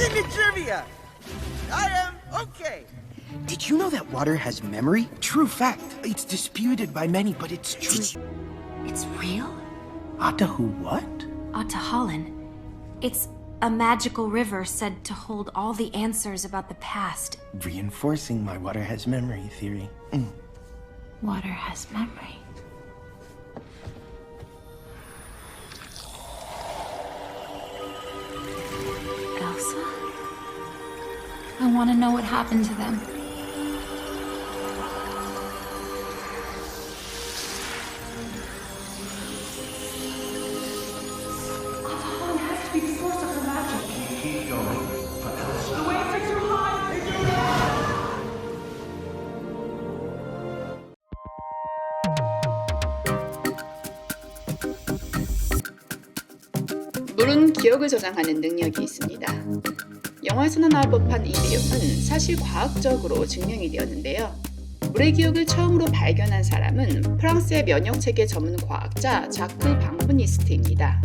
into trivia. I am okay. Did you know that water has memory? True fact. It's disputed by many, but it's true. It's real? Atahu what? Atahalan. It's a magical river said to hold all the answers about the past. Reinforcing my water has memory theory. Water has memory. Elsa? I want to know what happened to them. Atahalan has to be the source of her magic. Keep going. But Elsa... The waves are too high! 물은 기억을 저장하는 능력이 있습니다. 영화에서나 나올 법한 이 내용은 사실 과학적으로 증명이 되었는데요. 물의 기억을 처음으로 발견한 사람은 프랑스의 면역체계 전문 과학자 자크 방프니스트입니다.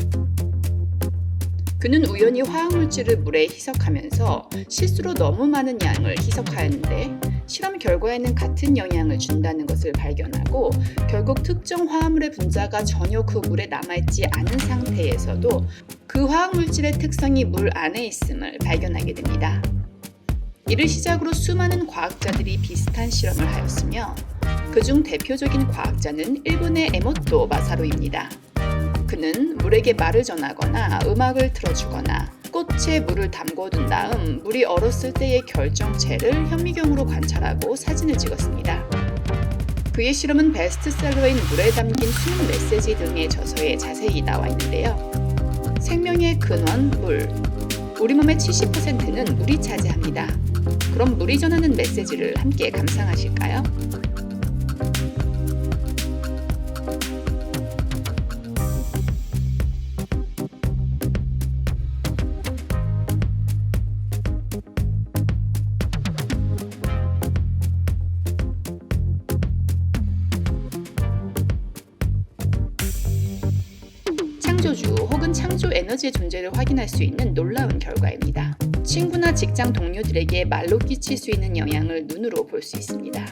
그는 우연히 화학물질을 물에 희석하면서 실수로 너무 많은 양을 희석하였는데 실험 결과에는 같은 영향을 준다는 것을 발견하고 결국 특정 화합물의 분자가 전혀 그 물에 남아있지 않은 상태에서도 그 화학물질의 특성이 물 안에 있음을 발견하게 됩니다. 이를 시작으로 수많은 과학자들이 비슷한 실험을 하였으며 그중 대표적인 과학자는 일본의 에모토 마사루입니다. 그는 물에게 말을 전하거나 음악을 틀어주거나 꽃에 물을 담궈둔 다음 물이 얼었을 때의 결정체를 현미경으로 관찰하고 사진을 찍었습니다. 그의 실험은 베스트셀러인 물에 담긴 수능 메시지 등의 저서에 자세히 나와 있는데요. 생명의 근원 물. 우리 몸의 70%는 물이 차지합니다. 그럼 물이 전하는 메시지를 함께 감상하실까요? 창조주 혹은 창조 에너지의 존재를 확인할 수 있는 놀라운 결과입니다. 친구나 직장 동료들에게 말로 끼칠 수 있는 영향을 눈으로 볼 수 있습니다.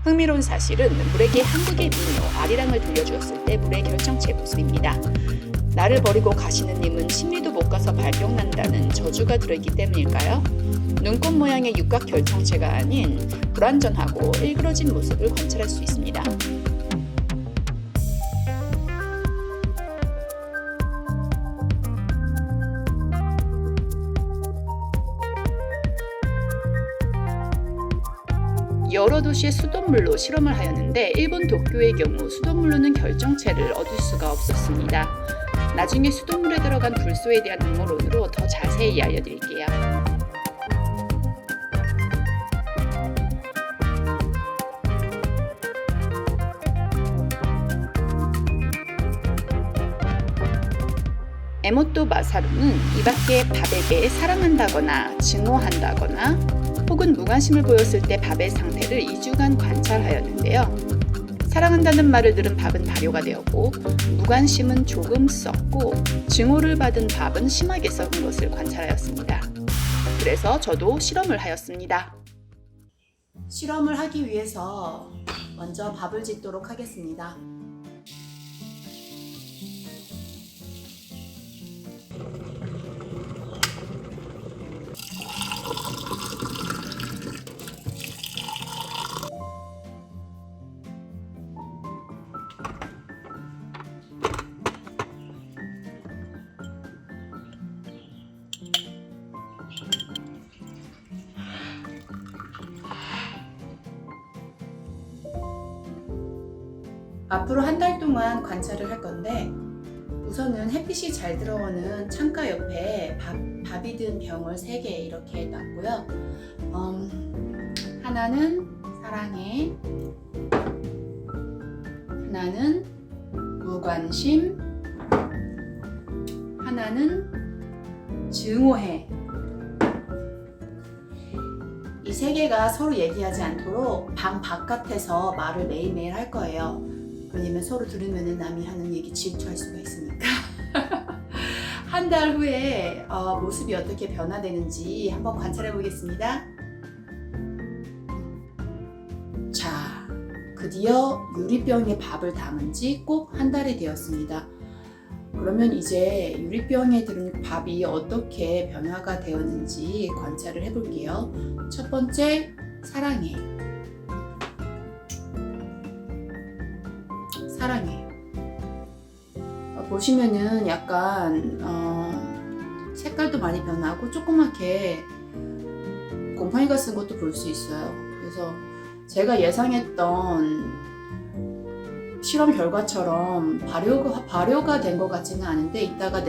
흥미로운 사실은 물에게 한국의 민요 아리랑을 들려주었을 때 물의 결정체 모습입니다. 나를 버리고 가시는 님은 심리도 못 가서 발병난다는 저주가 들어있기 때문일까요? 눈꽃 모양의 육각 결정체가 아닌 불완전하고 일그러진 모습을 관찰할 수 있습니다. 여러 도시의 수돗물로 실험을 하였는데 일본 도쿄의 경우 수돗물로는 결정체를 얻을 수가 없었습니다. 나중에 수돗물에 들어간 불소에 대한 음모론으로 더 자세히 알려드릴게요. 에모토 마사루는 이 밖에 밥에게 사랑한다거나 증오한다거나 혹은 무관심을 보였을 때 밥의 상태를 2주간 관찰하였는데요. 사랑한다는 말을 들은 밥은 발효가 되었고 무관심은 조금 썩고 증오를 받은 밥은 심하게 썩은 것을 관찰하였습니다. 그래서 저도 실험을 하였습니다. 실험을 하기 위해서 먼저 밥을 짓도록 하겠습니다. 앞으로 한 달 동안 관찰을 할 건데 우선은 햇빛이 잘 들어오는 창가 옆에 밥이 든 병을 3개 이렇게 놨고요. 하나는 사랑해, 하나는 무관심, 하나는 증오해. 이 세 개가 서로 얘기하지 않도록 방 바깥에서 말을 매일매일 할 거예요. 왜냐면 서로 들으면 남이 하는 얘기 질투할 수가 있으니까. 한 달 후에 모습이 어떻게 변화되는지 한번 관찰해 보겠습니다. 자, 드디어 유리병에 밥을 담은 지 꼭 한 달이 되었습니다. 그러면 이제 유리병에 들은 밥이 어떻게 변화가 되었는지 관찰을 해볼게요. 첫 번째, 사랑해. 사랑해. 보시면은 약간 색깔도 많이 변하고 조그맣게 곰팡이가 쓴 것도 볼 수 있어요. 그래서 제가 예상했던 실험 결과처럼 발효가 된 것 같지는 않은데 이따가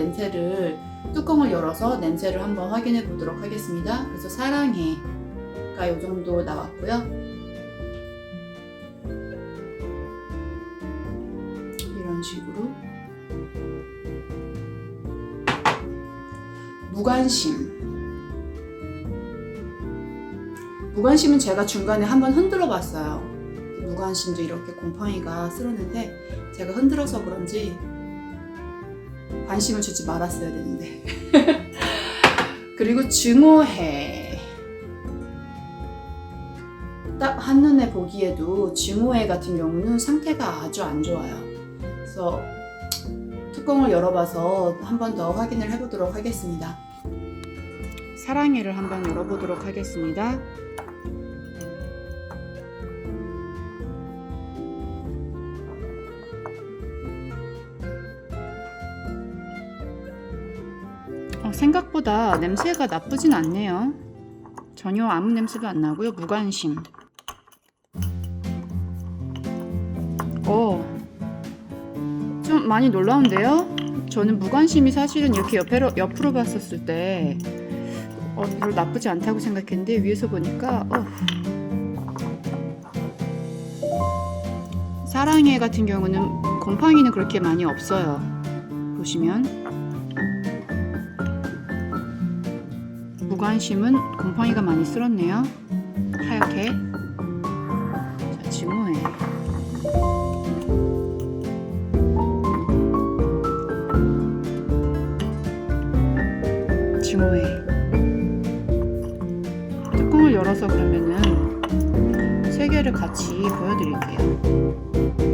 뚜껑을 열어서 냄새를 한번 확인해 보도록 하겠습니다. 그래서 사랑해가 이 정도 나왔고요. 이런 식으로 무관심은 제가 중간에 한번 흔들어 봤어요. 무관심도 이렇게 곰팡이가 쓸었는데 제가 흔들어서 그런지 관심을 주지 말았어야 되는데. 그리고 증오해. 딱 한눈에 보기에도 증오해 같은 경우는 상태가 아주 안 좋아요. 그래서 뚜껑을 열어봐서 한 번 더 확인을 해보도록 하겠습니다. 사랑해를 한번 열어보도록 하겠습니다. 생각보다 냄새가 나쁘진 않네요. 전혀 아무 냄새도 안 나고요. 무관심. 좀 많이 놀라운데요? 저는 무관심이 사실은 이렇게 옆으로 봤었을 때 별로 나쁘지 않다고 생각했는데 위에서 보니까 사랑해 같은 경우는 곰팡이는 그렇게 많이 없어요. 보시면 무관심은 곰팡이가 많이 쓸었네요. 하얗게. 자, 증오해. 증오해. 뚜껑을 열어서 그러면은 세 개를 같이 보여드릴게요.